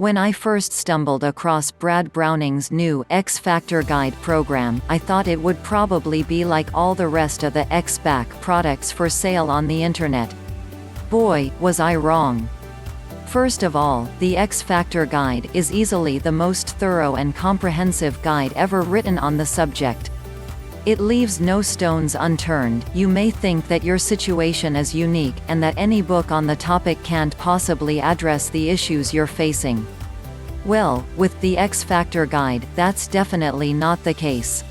When I first stumbled across Brad Browning's new X Factor Guide program, I thought it would probably be like all the rest of the X Back products for sale on the internet. Boy, was I wrong. First of all, the X Factor Guide is easily the most thorough and comprehensive guide ever written on the subject. It leaves no stones unturned. You may think that your situation is unique, and that any book on the topic can't possibly address the issues you're facing. Well, with the X Factor Guide, that's definitely not the case.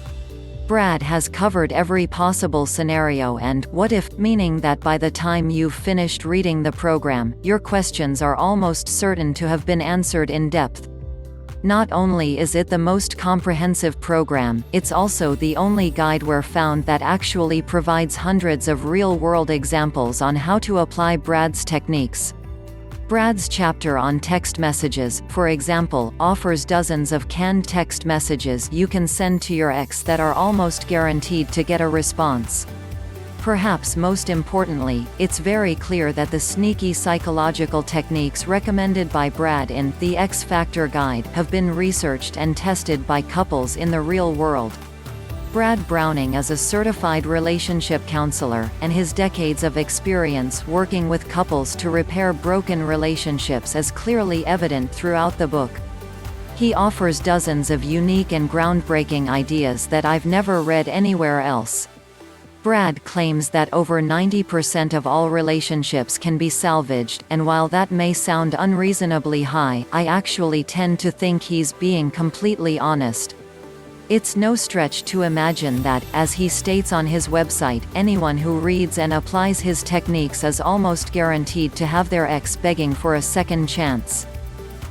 Brad has covered every possible scenario and what if, meaning that by the time you've finished reading the program, your questions are almost certain to have been answered in depth. Not only is it the most comprehensive program, it's also the only guideware found that actually provides hundreds of real-world examples on how to apply Brad's techniques. Brad's chapter on text messages, for example, offers dozens of canned text messages you can send to your ex that are almost guaranteed to get a response. Perhaps most importantly, it's very clear that the sneaky psychological techniques recommended by Brad in The X Factor Guide have been researched and tested by couples in the real world. Brad Browning is a certified relationship counselor, and his decades of experience working with couples to repair broken relationships is clearly evident throughout the book. He offers dozens of unique and groundbreaking ideas that I've never read anywhere else. Brad claims that over 90% of all relationships can be salvaged, and while that may sound unreasonably high, I actually tend to think he's being completely honest. It's no stretch to imagine that, as he states on his website, anyone who reads and applies his techniques is almost guaranteed to have their ex begging for a second chance.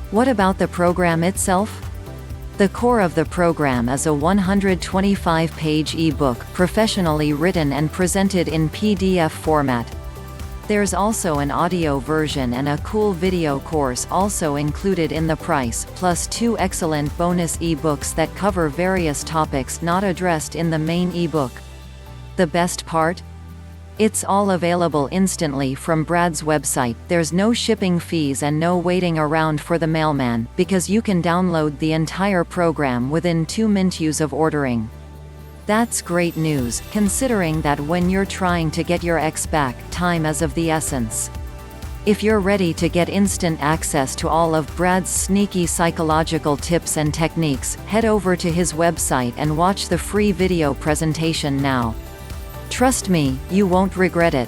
What about the program itself? The core of the program is a 125-page e-book, professionally written and presented in PDF format. There's also an audio version and a cool video course also included in the price, plus 2 excellent bonus e-books that cover various topics not addressed in the main e-book. The best part? It's all available instantly from Brad's website. There's no shipping fees and no waiting around for the mailman, because you can download the entire program within 2 minutes of ordering. That's great news, considering that when you're trying to get your ex back, time is of the essence. If you're ready to get instant access to all of Brad's sneaky psychological tips and techniques, head over to his website and watch the free video presentation now. Trust me, you won't regret it.